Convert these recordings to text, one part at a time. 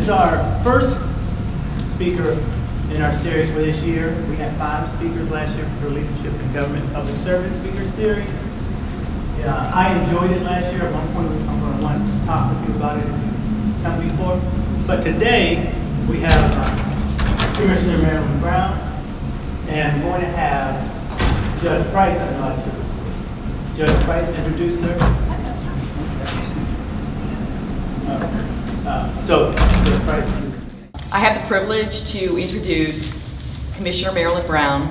is our first speaker in our series for this year. We had 5 speakers last year for Leadership in Government and Public Service Speaker Series. I enjoyed it last year. At one point, I'm going to want to talk with you about it if you come before. But today, we have Commissioner Marilyn Brown, and we're going to have Judge Preisse. I know I should. Judge Preisse, introduce her. So, Judge Preisse. I have the privilege to introduce Commissioner Marilyn Brown,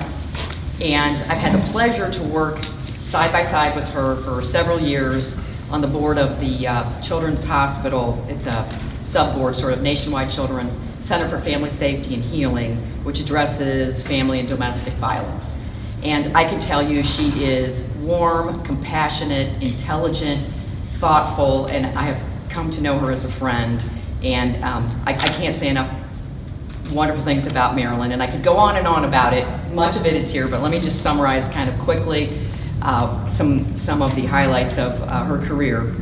and I've had the pleasure to work side by side with her for several years on the board of the Children's Hospital. It's a sub-board, sort of Nationwide Children's Center for Family Safety and Healing, which addresses family and domestic violence. And I can tell you she is warm, compassionate, intelligent, thoughtful, and I have come to know her as a friend. And I can't say enough wonderful things about Marilyn, and I could go on and on about it. Much of it is here, but let me just summarize kind of quickly some of the highlights of her career.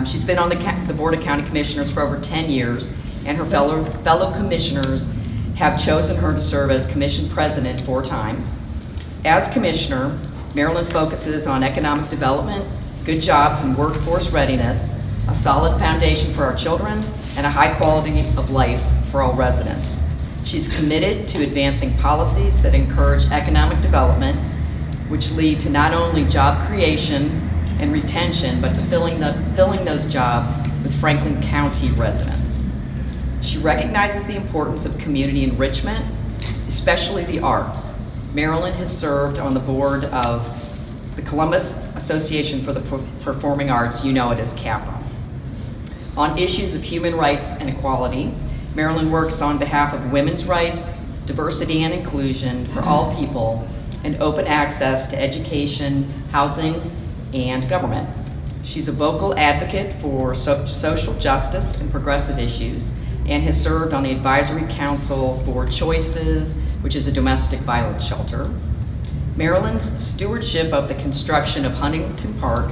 She's been on the Board of County Commissioners for over 10 years, and her fellow commissioners have chosen her to serve as commission president 4 times. As commissioner, Marilyn focuses on economic development, good jobs and workforce readiness, a solid foundation for our children, and a high quality of life for all residents. She's committed to advancing policies that encourage economic development, which lead to not only job creation and retention, but to filling those jobs with Franklin County residents. She recognizes the importance of community enrichment, especially the arts. Marilyn has served on the board of the Columbus Association for the Performing Arts, you know it as CAPA. On issues of human rights and equality, Marilyn works on behalf of women's rights, diversity and inclusion for all people, and open access to education, housing, and government. She's a vocal advocate for social justice and progressive issues, and has served on the Advisory Council for Choices, which is a domestic violence shelter. Marilyn's stewardship of the construction of Huntington Park,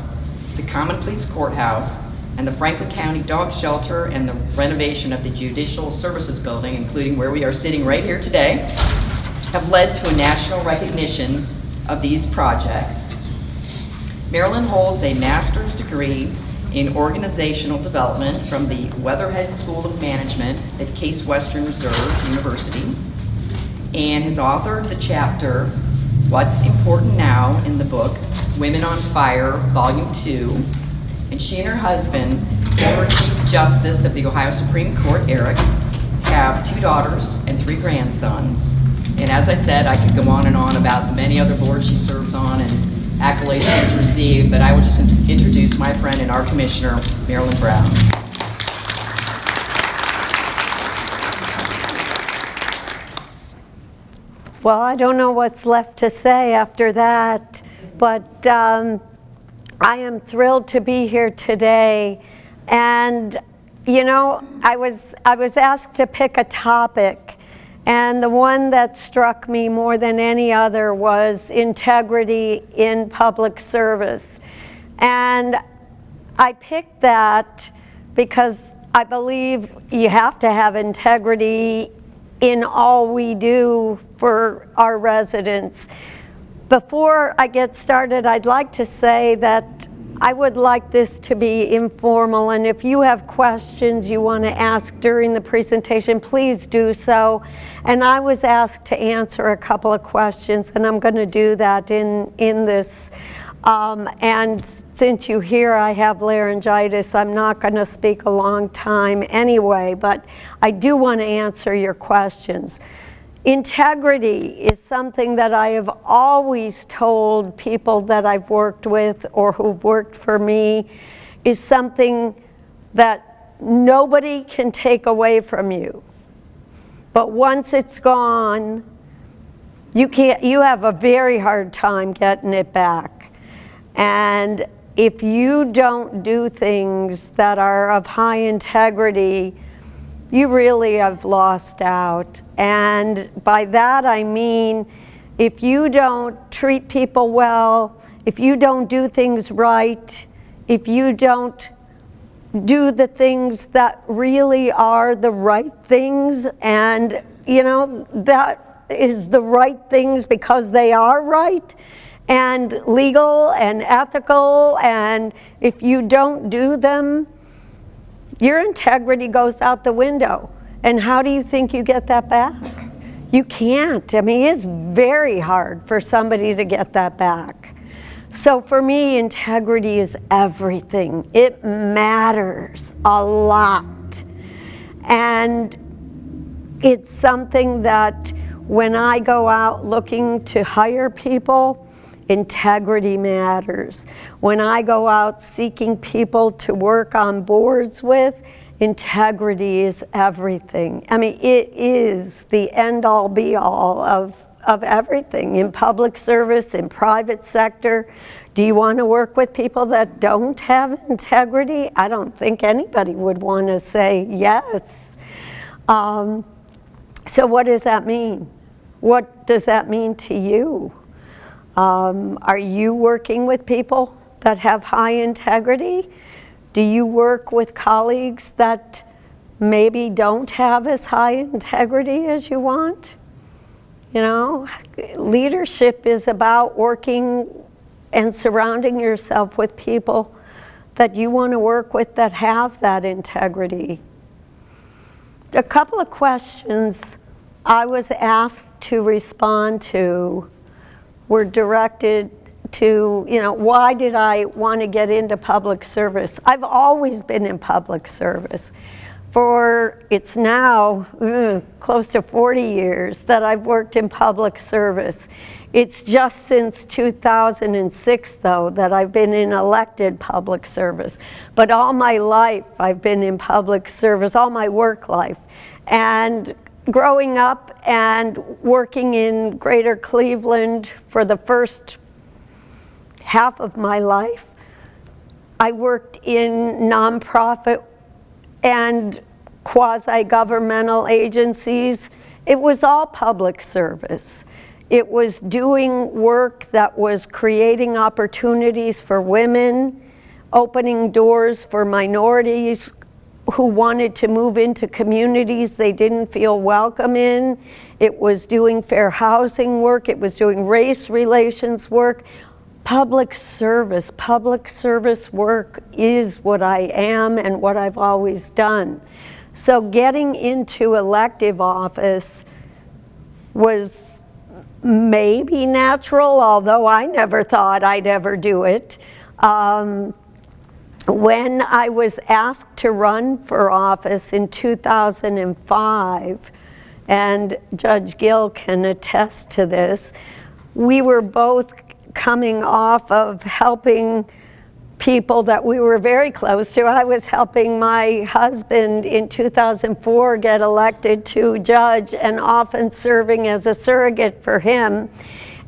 the Common Pleas Courthouse, and the Franklin County Dog Shelter, and the renovation of the Judicial Services Building, including where we are sitting right here today, have led to a national recognition of these projects. Marilyn holds a master's degree in organizational development from the Weatherhead School of Management at Case Western Reserve University, and has authored the chapter, What's Important Now, in the book, Women on Fire, Volume 2, and she and her husband, former Chief Justice of the Ohio Supreme Court, Eric, have 2 daughters and 3 grandsons. And as I said, I could go on and on about the many other boards she serves on and accolades she has received, but I will just introduce my friend and our commissioner, Marilyn Brown. Well, I don't know what's left to say after that, but I am thrilled to be here today. And you know, I was asked to pick a topic, and the one that struck me more than any other was integrity in public service. And I picked that because I believe you have to have integrity in all we do for our residents. Before I get started, I'd like to say that I would like this to be informal, and if you have questions you want to ask during the presentation, please do so. And I was asked to answer a couple of questions, and I'm going to do that in this. And since you hear I have laryngitis, I'm not going to speak a long time anyway, but I do want to answer your questions. Integrity is something that I have always told people that I've worked with or who've worked for me is something that nobody can take away from you. But once it's gone, you have a very hard time getting it back. And if you don't do things that are of high integrity, you really have lost out. And by that I mean, if you don't treat people well, if you don't do things right, if you don't do the things that really are the right things, and that is the right things because they are right and legal and ethical, and if you don't do them, your integrity goes out the window. And how do you think you get that back? You can't. I mean, it's very hard for somebody to get that back. So for me, integrity is everything. It matters a lot. And it's something that when I go out looking to hire people, integrity matters. When I go out seeking people to work on boards with, integrity is everything. I mean, it is the end-all be-all of everything in public service, in private sector. Do you want to work with people that don't have integrity? I don't think anybody would want to say yes. So what does that mean? What does that mean to you? Are you working with people that have high integrity? Do you work with colleagues that maybe don't have as high integrity as you want? Leadership is about working and surrounding yourself with people that you want to work with that have that integrity. A couple of questions I was asked to respond to were directed to, why did I want to get into public service? I've always been in public service. It's now close to 40 years that I've worked in public service. It's just since 2006, though, that I've been in elected public service. But all my life, I've been in public service, all my work life. And growing up and working in Greater Cleveland for the first half of my life, I worked in nonprofit and quasi-governmental agencies. It was all public service. It was doing work that was creating opportunities for women, opening doors for minorities who wanted to move into communities they didn't feel welcome in. It was doing fair housing work. It was doing race relations work. Public service work is what I am and what I've always done. So getting into elective office was maybe natural, although I never thought I'd ever do it. When I was asked to run for office in 2005, and Judge Gill can attest to this, we were both coming off of helping people that we were very close to. I was helping my husband in 2004 get elected to judge and often serving as a surrogate for him.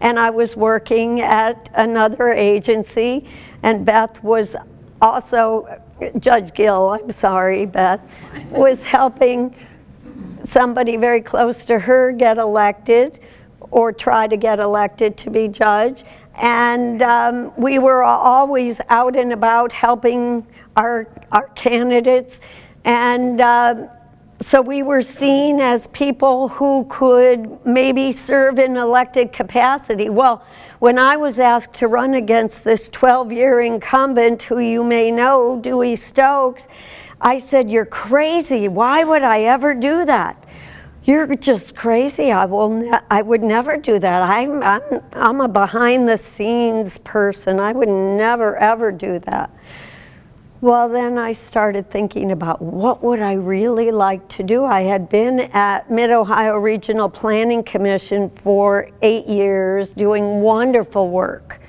And I was working at another agency, and Beth was also, Judge Gill, I'm sorry, Beth, was helping somebody very close to her get elected or try to get elected to be judge. And we were always out and about helping our candidates. And so we were seen as people who could maybe serve in elected capacity. Well, when I was asked to run against this 12-year incumbent who you may know, Dewey Stokes, I said, "You're crazy. Why would I ever do that? You're just crazy. I would never do that. I'm a behind-the-scenes person. I would never, ever do that." Well, then I started thinking about what would I really like to do. I had been at Mid-Ohio Regional Planning Commission for 8 years doing wonderful work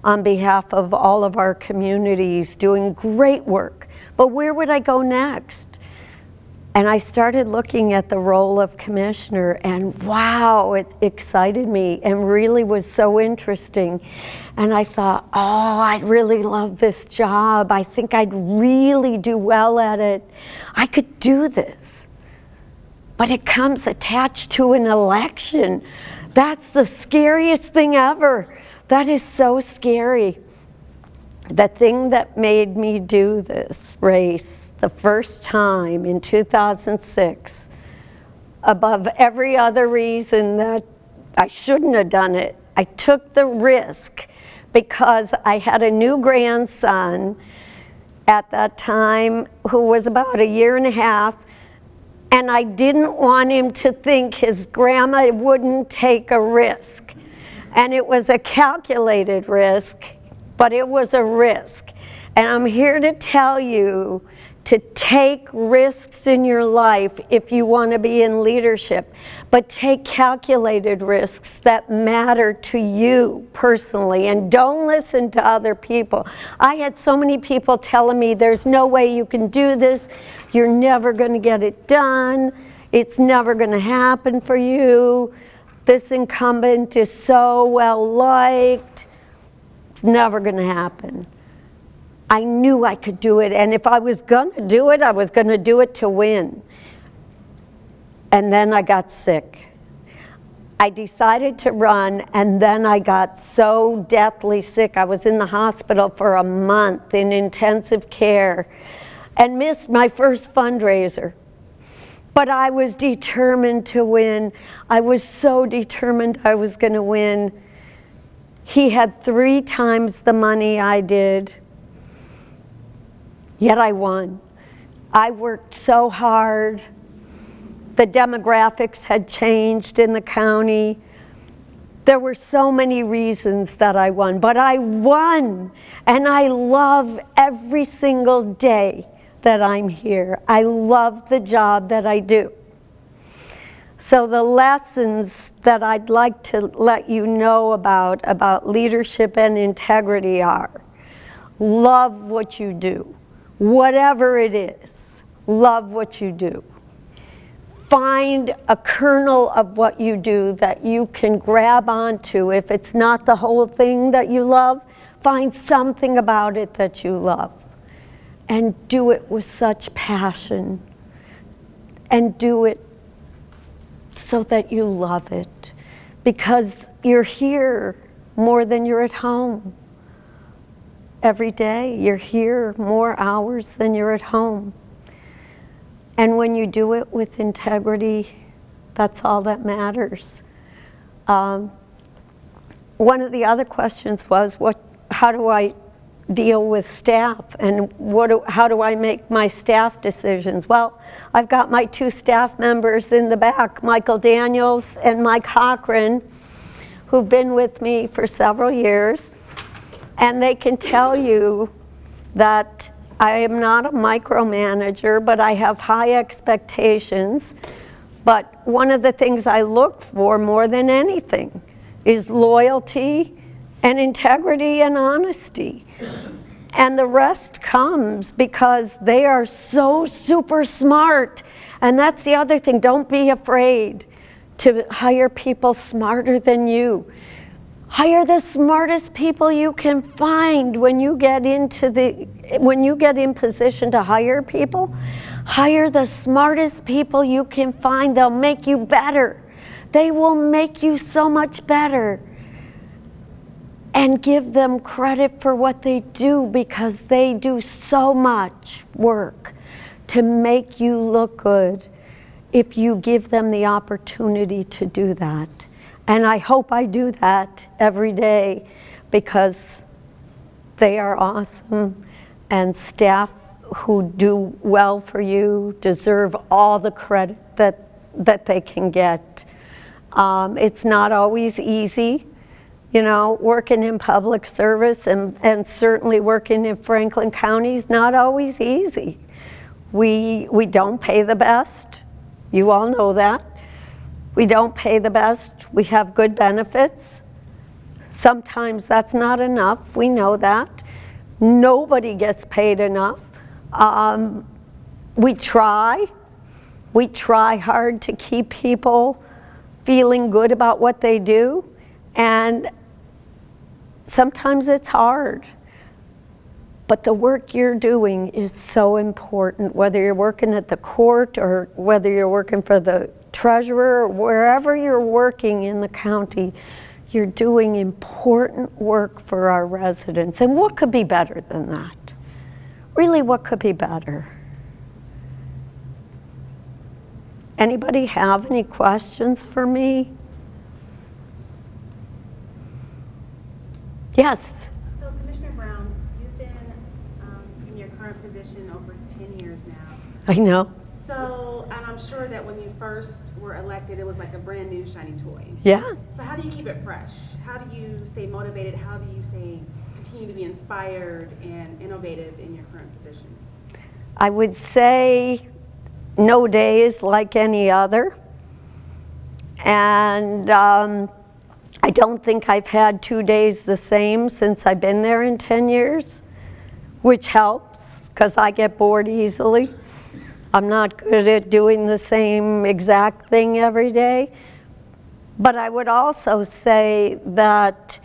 on behalf of all of our communities, doing great work. But where would I go next? And I started looking at the role of commissioner, and wow, it excited me and really was so interesting. And I thought, oh, I'd really love this job. I think I'd really do well at it. I could do this. But it comes attached to an election. That's the scariest thing ever. That is so scary. the thing that made me do this race the first time in 2006, above every other reason that I shouldn't have done it, I took the risk because I had a new grandson at that time who was about 1.5 years, and I didn't want him to think his grandma wouldn't take a risk. And it was a calculated risk, but it was a risk. And I'm here to tell you to take risks in your life if you want to be in leadership, but take calculated risks that matter to you personally, and don't listen to other people. I had so many people telling me, there's no way you can do this, you're never going to get it done, it's never going to happen for you, this incumbent is so well liked, it's never going to happen. I knew I could do it, and if I was going to do it, I was going to do it to win. And then I got sick. I decided to run, and then I got so deathly sick. I was in the hospital for a month in intensive care and missed my first fundraiser. But I was determined to win. I was so determined I was going to win. He had 3 times the money I did. Yet I won. I worked so hard. The demographics had changed in the county. There were so many reasons that I won, but I won. And I love every single day that I'm here. I love the job that I do. So the lessons that I'd like to let you know about leadership and integrity are: love what you do. Whatever it is, love what you do. Find a kernel of what you do that you can grab onto. If it's not the whole thing that you love, find something about it that you love. And do it with such passion. And do it so that you love it. Because you're here more than you're at home. Every day, you're here more hours than you're at home. And when you do it with integrity, that's all that matters. One of the other questions was, how do I deal with staff, and how do I make my staff decisions? Well, I've got my 2 staff members in the back, Michael Daniels and Mike Cochran, who've been with me for several years. And they can tell you that I am not a micromanager, but I have high expectations. But one of the things I look for more than anything is loyalty and integrity and honesty. And the rest comes because they are so super smart. And that's the other thing. Don't be afraid to hire people smarter than you. Hire the smartest people you can find when you get in position to hire people. Hire the smartest people you can find. They'll make you better. They will make you so much better. And give them credit for what they do, because they do so much work to make you look good if you give them the opportunity to do that. And I hope I do that every day, because they are awesome, and staff who do well for you deserve all the credit that they can get. It's not always easy, you know, working in public service and certainly working in Franklin County is not always easy. We don't pay the best. You all know that. We don't pay the best. We have good benefits. Sometimes that's not enough. We know that. Nobody gets paid enough. We try. We try hard to keep people feeling good about what they do. And sometimes it's hard. But the work you're doing is so important, whether you're working at the court or whether you're working for the treasurer, or wherever you're working in the county, you're doing important work for our residents. And what could be better than that? Really, what could be better? Anybody have any questions for me? Yes. So Commissioner Brown, you've been in your current position over 10 years now. I know. So, and I'm sure that when you first were elected, it was like a brand new shiny toy. Yeah. So how do you keep it fresh? How do you stay motivated? How do you continue to be inspired and innovative in your current position? I would say no day is like any other. And I don't think I've had 2 days the same since I've been there in 10 years, which helps because I get bored easily. I'm not good at doing the same exact thing every day. But I would also say that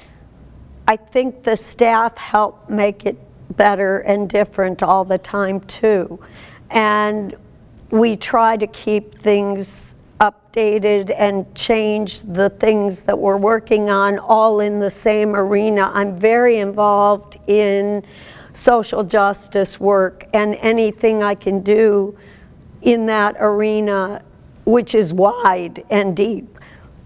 I think the staff help make it better and different all the time too. And we try to keep things updated and change the things that we're working on all in the same arena. I'm very involved in social justice work, and anything I can do in that arena, which is wide and deep.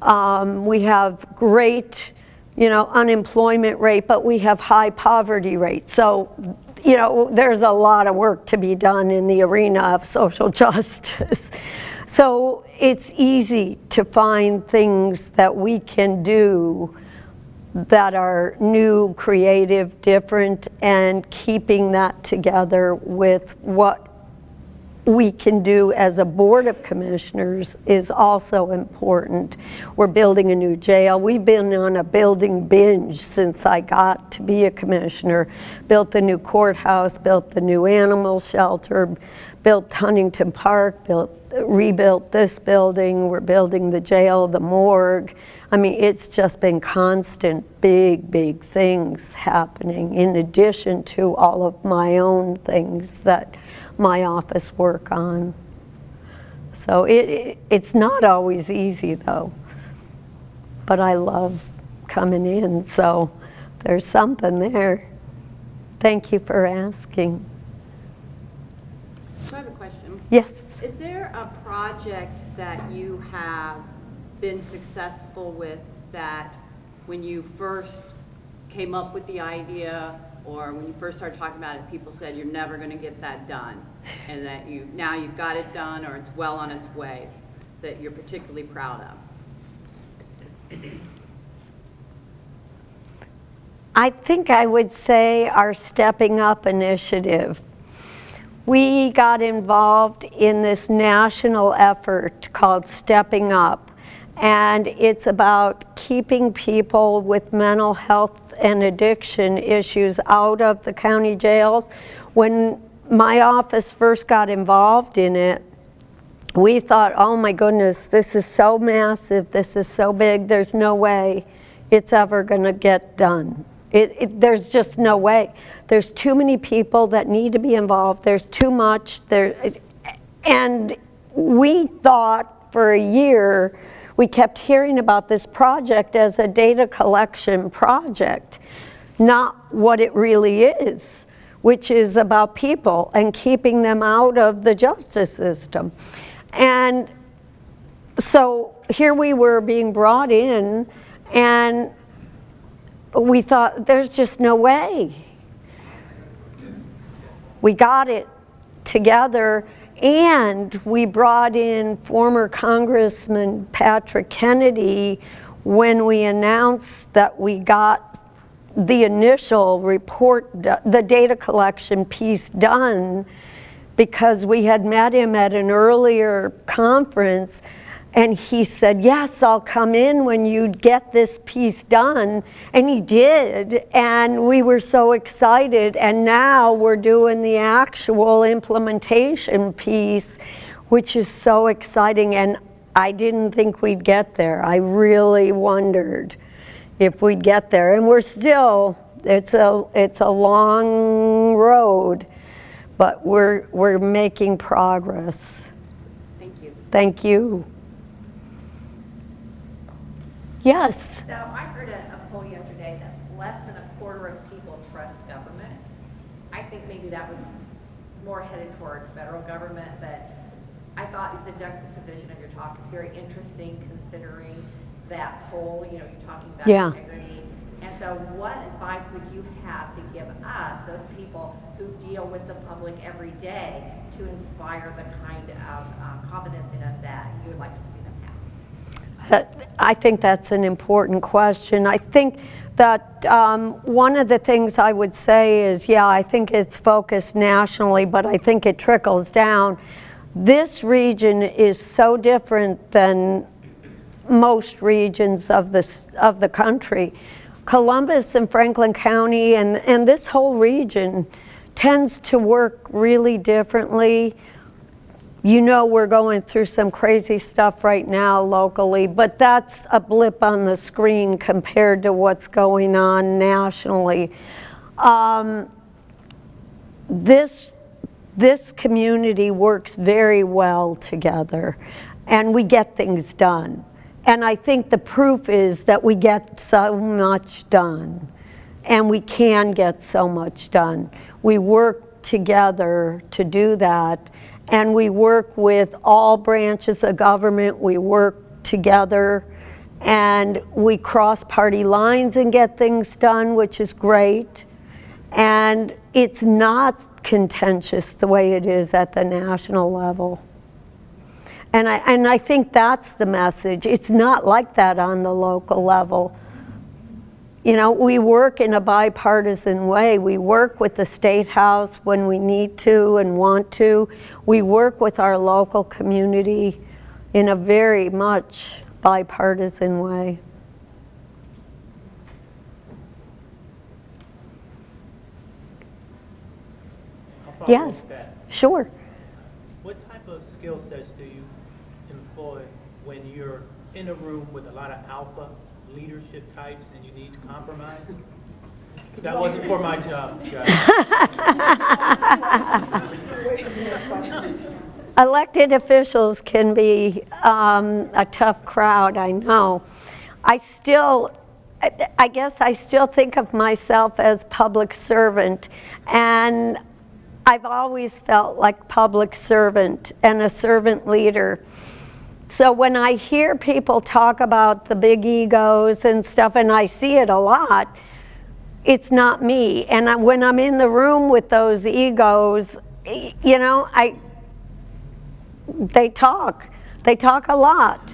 We have great, unemployment rate, but we have high poverty rate. So, there's a lot of work to be done in the arena of social justice. So it's easy to find things that we can do that are new, creative, different, and keeping that together with what we can do as a board of commissioners is also important. We're building a new jail. We've been on a building binge since I got to be a commissioner. Built the new courthouse, built the new animal shelter, built Huntington Park, rebuilt this building. We're building the jail, the morgue. I mean, it's just been constant, big things happening in addition to all of my own things that my office work on. So it's not always easy though, but I love coming in, so there's something there. Thank you for asking. So I have a question. Yes. Is there a project that you have been successful with that when you first came up with the idea or when you first started talking about it, people said you're never going to get that done, and that now you've got it done or it's well on its way, that you're particularly proud of? I think I would say our Stepping Up initiative. We got involved in this national effort called Stepping Up, and it's about keeping people with mental health and addiction issues out of the county jails. When my office first got involved in it, we thought, oh my goodness, this is so massive, this is so big, there's no way it's ever gonna get done. There's just no way. There's too many people that need to be involved, there's too much, and we thought for a year, we kept hearing about this project as a data collection project, not what it really is, which is about people and keeping them out of the justice system. And so here we were being brought in, and we thought, there's just no way. We got it together, and we brought in former Congressman Patrick Kennedy when we announced that we got the initial report, the data collection piece done, because we had met him at an earlier conference, and he said, yes, I'll come in when you get this piece done. And he did, and we were so excited. And now we're doing the actual implementation piece, which is so exciting. And I didn't think we'd get there. I really wondered if we'd get there. And we're still, it's a long road, but we're making progress. Thank you. Thank you. Yes. So I heard today that less than a quarter of people trust government. I think maybe that was more headed toward federal government, but I thought the juxtaposition of your talk is very interesting considering that poll, you know, you're talking about Yeah. integrity. And so what advice would you have to give us, those people who deal with the public every day, to inspire the kind of confidence in us that you would like to see them have? I think that's an important question. I think that one of the things I would say is, yeah, I think it's focused nationally, but I think it trickles down. This region is so different than most regions of the country. Columbus and Franklin County and this whole region tends to work really differently. You know, we're going through some crazy stuff right now locally, but that's a blip on the screen compared to what's going on nationally. This community works very well together, and we get things done. And I think the proof is that we get so much done, and we can get so much done. We work together to do that, and we work with all branches of government. We work together, and we cross party lines and get things done, which is great. And it's not contentious the way it is at the national level. And I think that's the message. It's not like that on the local level. You know, we work in a bipartisan way. We work with the State House when we need to and want to. We work with our local community in a very much bipartisan way. I'll follow up Yes, with that. sure. What type of skill sets do you employ when you're in a room with a lot of alpha leadership types and you need to compromise? That wasn't for my job, guys. Elected officials can be a tough crowd, I know. I guess I still think of myself as public servant, and I've always felt like public servant and a servant leader. So when I hear people talk about the big egos and stuff, and I see it a lot, it's not me. And when I'm in the room with those egos, you know, they talk a lot,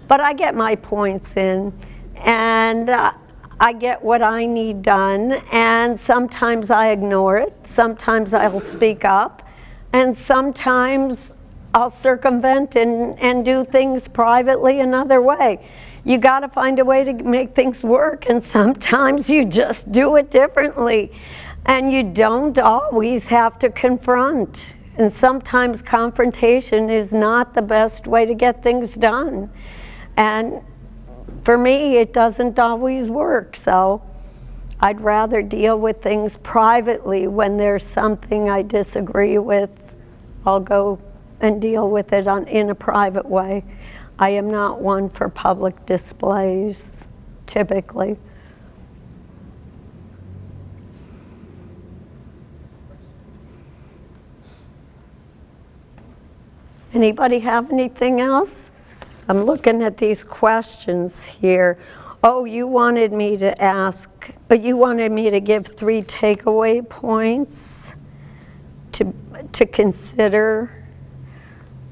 but I get my points in, and I get what I need done, and sometimes I ignore it, sometimes I'll speak up, and sometimes I'll circumvent and do things privately another way. You got to find a way to make things work, and sometimes you just do it differently, and you don't always have to confront. And sometimes confrontation is not the best way to get things done. And for me, it doesn't always work, so I'd rather deal with things privately. When there's something I disagree with, I'll go and deal with it in a private way. I am not one for public displays, typically. Anybody have anything else? I'm looking at these questions here. Oh, you wanted me to give 3 takeaway points to consider,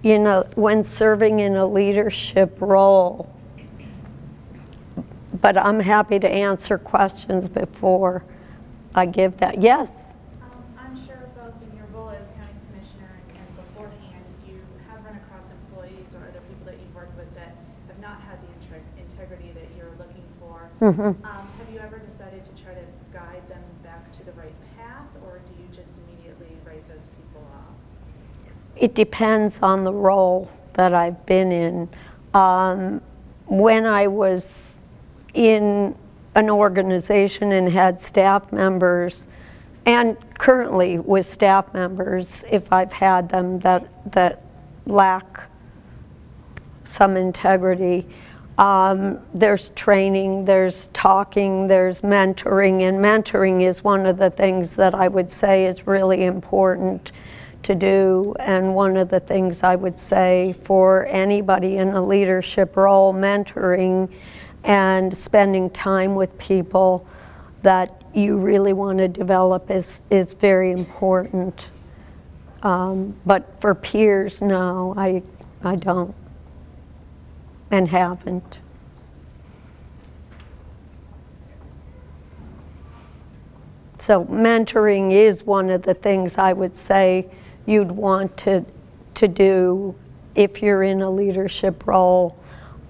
you know, when serving in a leadership role. But I'm happy to answer questions before I give that. Yes? I'm sure both in your role as county commissioner and beforehand, you have run across employees or other people that you've worked with that have not had the integrity that you're looking for. Have you ever decided to try to guide them back to the right path, or do you just immediately write those people off? It depends on the role that I've been in. When I was in an organization and had staff members, and currently with staff members, if I've had them that lack some integrity, There's training, there's talking, there's mentoring, and mentoring is one of the things that I would say is really important to do, and one of the things I would say for anybody in a leadership role, mentoring and spending time with people that you really want to develop is very important. But for peers, no, I don't and haven't. So mentoring is one of the things I would say you'd want to do if you're in a leadership role.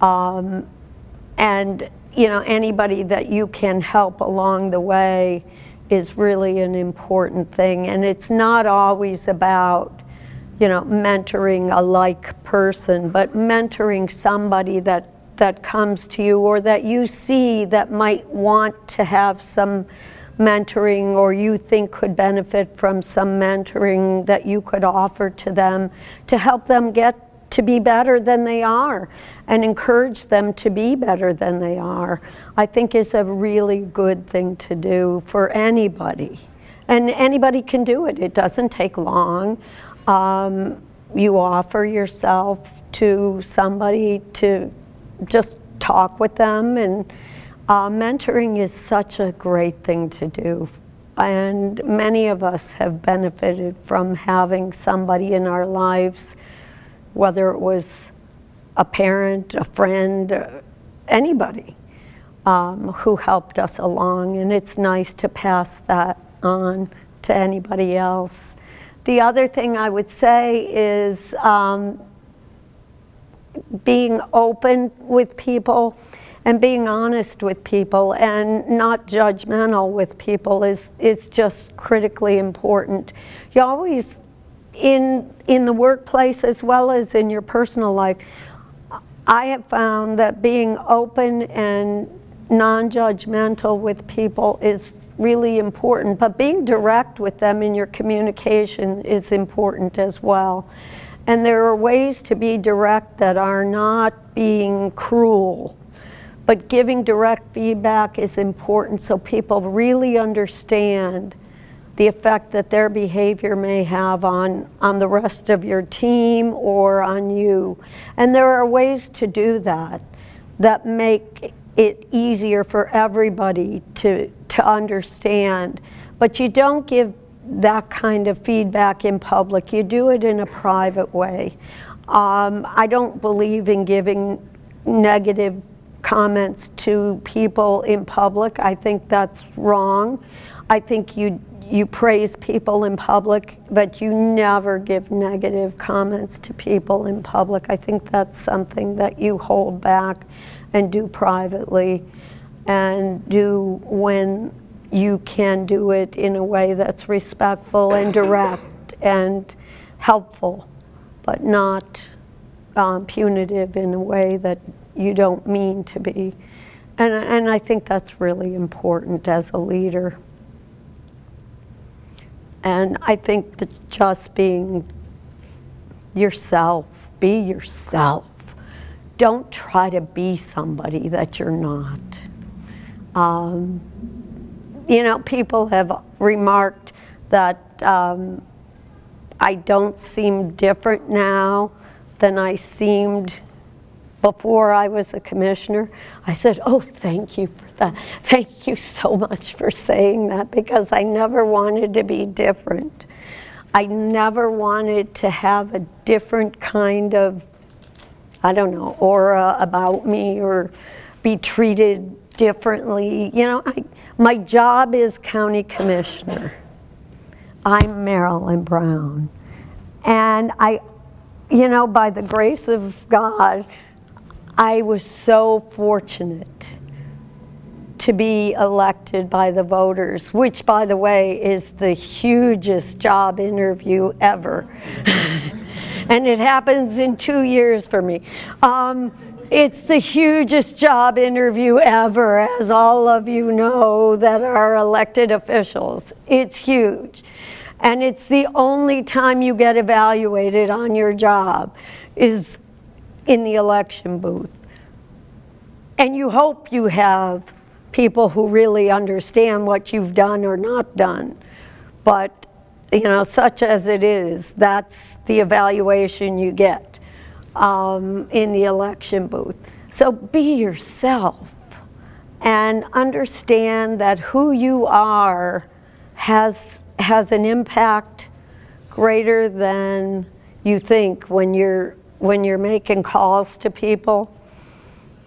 And you know, anybody that you can help along the way is really an important thing. And it's not always about, you know, mentoring a like person, but mentoring somebody that comes to you or that you see that might want to have some mentoring or you think could benefit from some mentoring that you could offer to them to help them get to be better than they are and encourage them to be better than they are, I think is a really good thing to do for anybody. And anybody can do it. It doesn't take long. You offer yourself to somebody to just talk with them, and mentoring is such a great thing to do. And many of us have benefited from having somebody in our lives, whether it was a parent, a friend, anybody who helped us along, and it's nice to pass that on to anybody else. The other thing I would say is being open with people and being honest with people and not judgmental with people is just critically important. You always, in the workplace as well as in your personal life, I have found that being open and non-judgmental with people is really important, but being direct with them in your communication is important as well. And there are ways to be direct that are not being cruel, but giving direct feedback is important so people really understand the effect that their behavior may have on the rest of your team or on you. And there are ways to do that that make it easier for everybody to understand. But you don't give that kind of feedback in public. You do it in a private way. I don't believe in giving negative comments to people in public. I think that's wrong. I think you praise people in public, but you never give negative comments to people in public. I think that's something that you hold back and do privately, and do when you can do it in a way that's respectful and direct and helpful, but not punitive in a way that you don't mean to be. And I think that's really important as a leader. And I think that just being yourself, be yourself. Don't try to be somebody that you're not. You know, people have remarked that I don't seem different now than I seemed before I was a commissioner. I said, oh, thank you for that. Thank you so much for saying that, because I never wanted to be different. I never wanted to have a different kind of, I don't know, aura about me or be treated differently. You know, my job is county commissioner. I'm Marilyn Brown. And you know, by the grace of God, I was so fortunate to be elected by the voters, which, by the way, is the hugest job interview ever. And it happens in 2 years for me. It's the hugest job interview ever, as all of you know that are elected officials. It's huge. And it's the only time you get evaluated on your job is in the election booth. And you hope you have people who really understand what you've done or not done. But, such as it is, that's the evaluation you get in the election booth. So be yourself and understand that who you are has an impact greater than you think when you're making calls to people.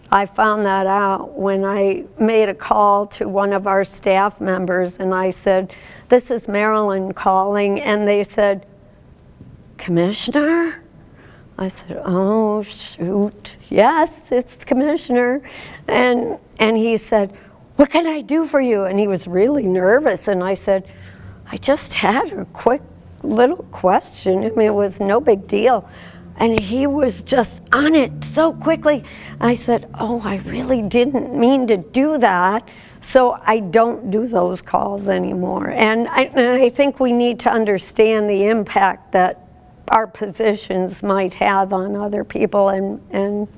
I found that out when I made a call to one of our staff members, and I said, "This is Marilyn calling," and they said, "Commissioner?" I said, "Oh, shoot, yes, it's Commissioner." And he said, "What can I do for you?" And he was really nervous, and I said, "I just had a quick little question. I mean, it was no big deal." And he was just on it so quickly. I said, "Oh, I really didn't mean to do that." So I don't do those calls anymore. And I think we need to understand the impact that our positions might have on other people. And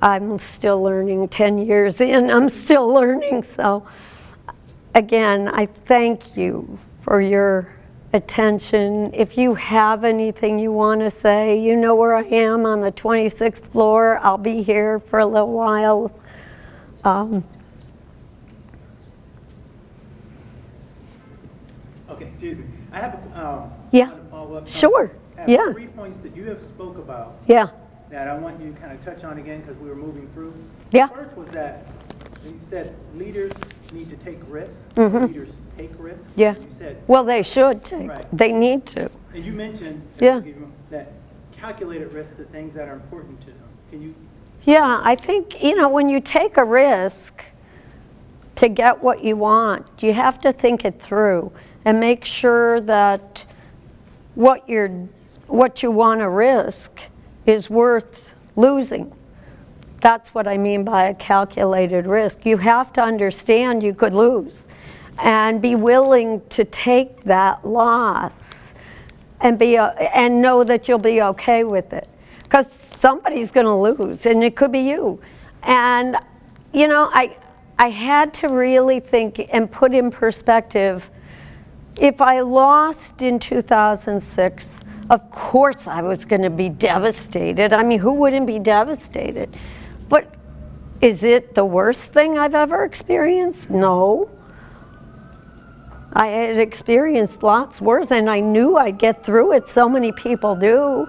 I'm still learning. 10 years in, I'm still learning. So again, I thank you for your attention. If you have anything you want to say, you know where I am on the 26th floor. I'll be here for a little while. Okay, excuse me. I have a Yeah. follow-up. Sure. I have Yeah. 3 points that you have spoke about Yeah. that I want you to kind of touch on again because we were moving through. Yeah. First was that you said leaders need to take risks. Mm-hmm. Leaders take risks. Yeah. You said, Well, they should take. Right. They need to. and you mentioned Yeah. that calculated risks are things that are important to them. Can you? Yeah, I think, when you take a risk to get what you want, you have to think it through and make sure that what you want to risk is worth losing. That's what I mean by a calculated risk. You have to understand you could lose and be willing to take that loss and know that you'll be okay with it. Because somebody's going to lose, and it could be you. And, I had to really think and put in perspective, if I lost in 2006, of course I was going to be devastated. I mean, who wouldn't be devastated? But is it the worst thing I've ever experienced? No. I had experienced lots worse, and I knew I'd get through it. So many people do.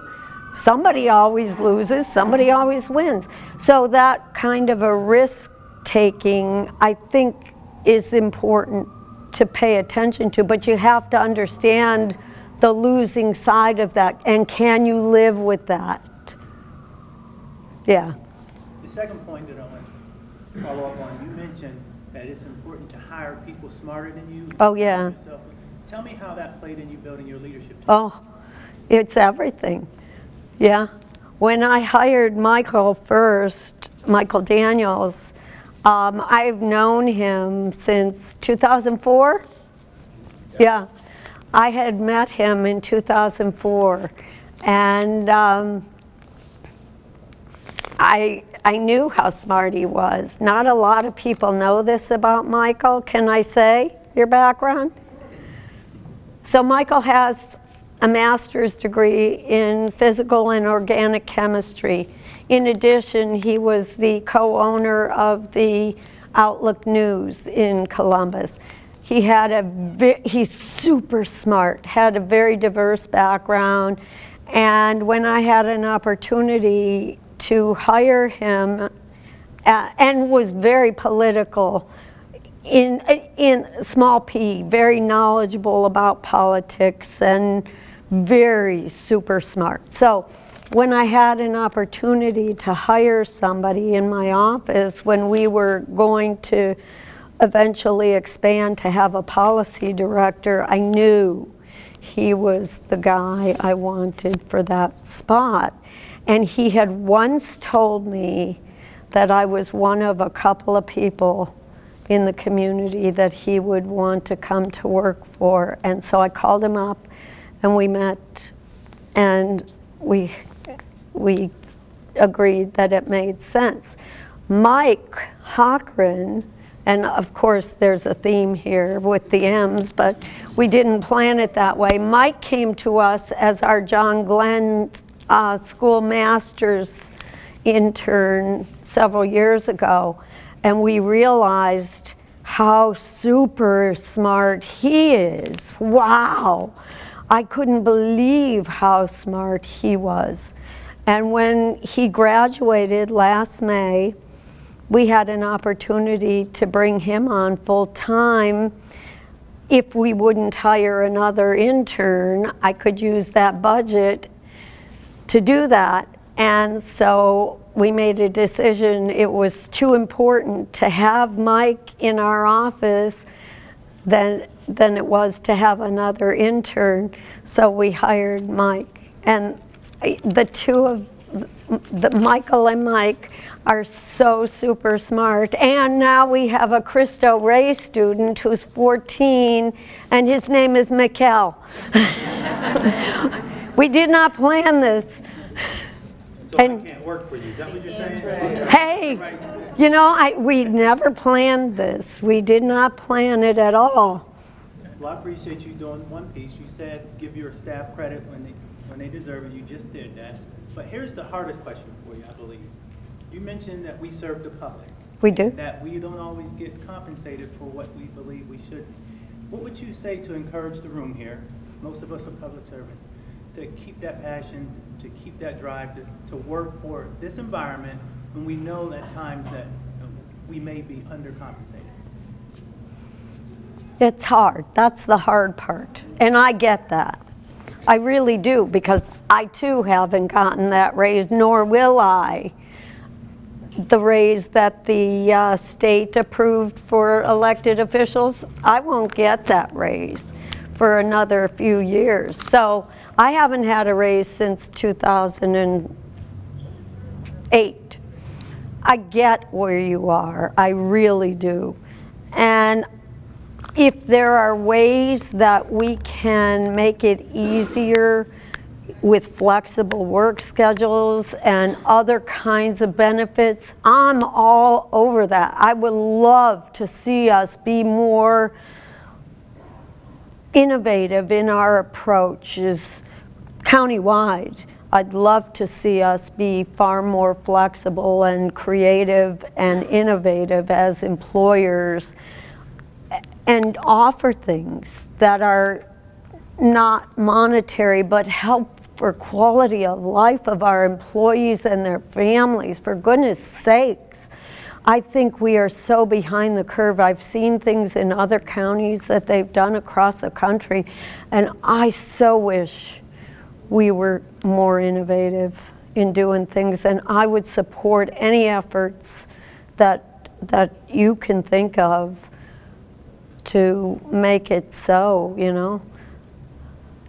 Somebody always loses, somebody always wins. So that kind of a risk-taking, I think, is important to pay attention to, but you have to understand the losing side of that, and can you live with that? Yeah. The second point that I want to follow up on, you mentioned that it's important to hire people smarter than you. Oh, yeah. Yourself. Tell me how that played in you building your leadership team. Oh, it's everything. Yeah. When I hired Michael Daniels, I've known him since 2004. Yeah. I had met him in 2004, and I knew how smart he was. Not a lot of people know this about Michael. Can I say your background? So Michael has a master's degree in physical and organic chemistry. In addition, he was the co-owner of the Outlook News in Columbus. He's super smart, had a very diverse background, and when I had an opportunity to hire him, and was very political, in small p, very knowledgeable about politics and very super smart. So when I had an opportunity to hire somebody in my office when we were going to eventually expand to have a policy director, I knew he was the guy I wanted for that spot. And he had once told me that I was one of a couple of people in the community that he would want to come to work for. And so I called him up and we met, and we agreed that it made sense. Mike Hochran, and of course there's a theme here with the M's, but we didn't plan it that way. Mike came to us as our John Glenn school master's intern several years ago, and we realized how super smart he is. Wow! I couldn't believe how smart he was. And when he graduated last May, we had an opportunity to bring him on full time. If we wouldn't hire another intern, I could use that budget to do that. And so we made a decision. It was too important to have Mike in our office than it was to have another intern. So we hired Mike. And the two of Michael and Mike are so super smart. And now we have a Cristo Rey student who's 14, and his name is Mikkel. We did not plan this. So I can't work for you, is that what you're saying? Hey, you know, we never planned this. We did not plan it at all. Well, I appreciate you doing one piece. You said give your staff credit when they deserve it. You just did that. But here's the hardest question for you, I believe. You mentioned that we serve the public. We do. That we don't always get compensated for what we believe we should. What would you say to encourage the room here, most of us are public servants, to keep that passion, to keep that drive, to work for this environment when we know at times that we may be undercompensated? It's hard. That's the hard part. And I get that. I really do, because I too haven't gotten that raise, nor will I. The raise that the state approved for elected officials, I won't get that raise for another few years. So I haven't had a raise since 2008. I get where you are, I really do. And if there are ways that we can make it easier with flexible work schedules and other kinds of benefits, I'm all over that. I would love to see us be more innovative in our approaches countywide. I'd love to see us be far more flexible and creative and innovative as employers and offer things that are not monetary but help for quality of life of our employees and their families, for goodness sakes. I think we are so behind the curve. I've seen things in other counties that they've done across the country, and I so wish we were more innovative in doing things, and I would support any efforts that you can think of to make it so, you know.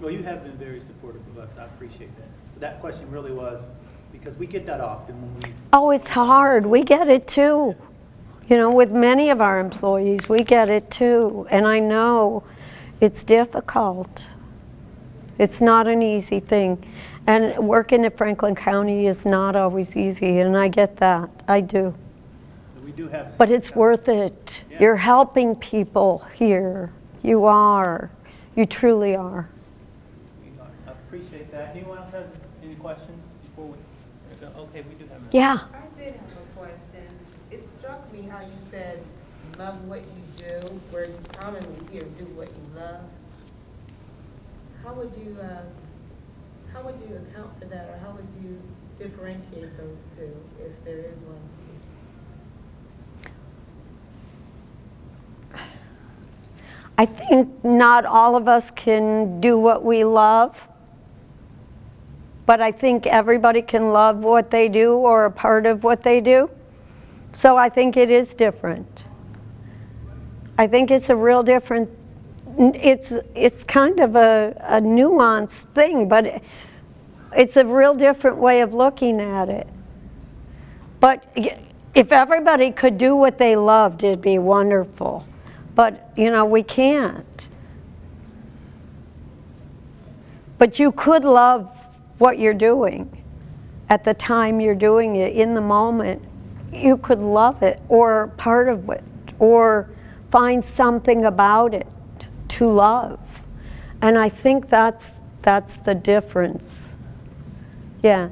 Well, you have been very supportive of us. I appreciate that. So that question really was, because we get that often when we... Oh, it's hard. We get it too. You know, with many of our employees, we get it too. And I know it's difficult. It's not an easy thing. And working at Franklin County is not always easy, and I get that. I do. We do have... But it's worth it. Yeah. You're helping people here. You are. You truly are. I appreciate that. Anyone else has any questions before we go? Okay, we do have a... Yeah. I did have a question. It struck me how you said, love what you do, where you commonly hear, do what you love. How would you account for that, or how would you differentiate those two, if there is one to you? I think not all of us can do what we love, but I think everybody can love what they do or a part of what they do. So I think it is different. I think it's a real different, it's kind of a nuanced thing, but it's a real different way of looking at it. But if everybody could do what they loved, it'd be wonderful. But, you know, we can't. But you could love what you're doing at the time you're doing it, in the moment, you could love it or part of it or find something about it to love. And I think that's the difference. Yeah.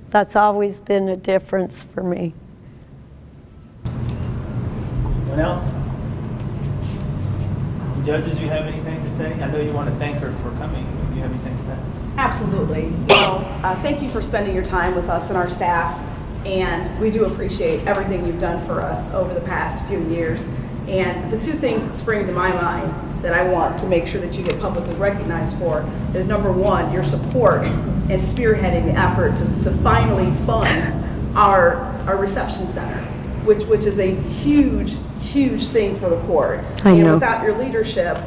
That's always been a difference for me. Anyone else? Judges, you have anything to say? I know you want to thank her for coming. Do you have anything to say? Absolutely. Well, thank you for spending your time with us and our staff, and we do appreciate everything you've done for us over the past few years. And the two things that spring to my mind that I want to make sure that you get publicly recognized for is, number one, your support and spearheading the effort to finally fund our reception center, which is a huge thing for the court. I know. Without your leadership,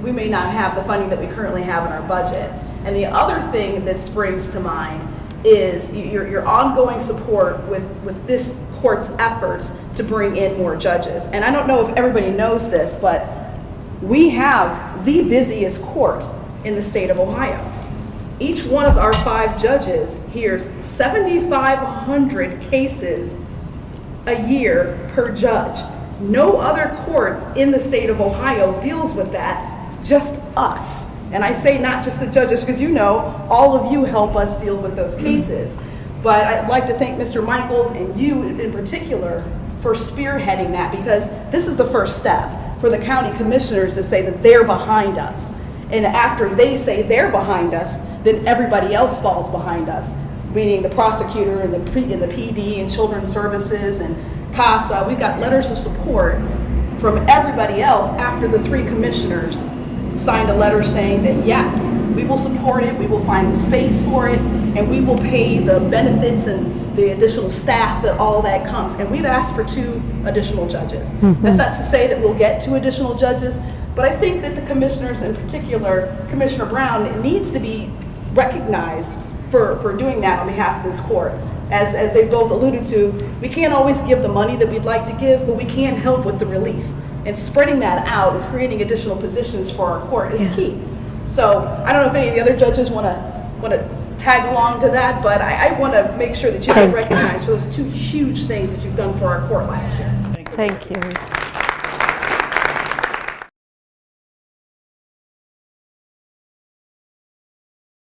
we may not have the funding that we currently have in our budget. And the other thing that springs to mind is your ongoing support with this court's efforts to bring in more judges. And I don't know if everybody knows this, but we have the busiest court in the state of Ohio. Each one of our 5 judges hears 7,500 cases a year per judge. No other court in the state of Ohio deals with that, just us. And I say not just the judges, because you know, all of you help us deal with those cases. But I'd like to thank Mr. Michaels and you in particular for spearheading that, because this is the first step for the county commissioners to say that they're behind us. And after they say they're behind us, then everybody else falls behind us, meaning the prosecutor and the PD and Children's Services and CASA. We've got letters of support from everybody else after the 3 commissioners signed a letter saying that yes, we will support it, we will find the space for it, and we will pay the benefits and the additional staff that all that comes. And we've asked for 2 additional judges. That's not to say that we'll get 2 additional judges, but I think that the commissioners, in particular, Commissioner Brown, needs to be recognized for doing that on behalf of this court. As they both alluded to, we can't always give the money that we'd like to give, but we can help with the relief. And spreading that out and creating additional positions for our court is key. So I don't know if any of the other judges want to tag along to that, but I want to make sure that you get recognized for those 2 huge things that you've done for our court last year. Thank you.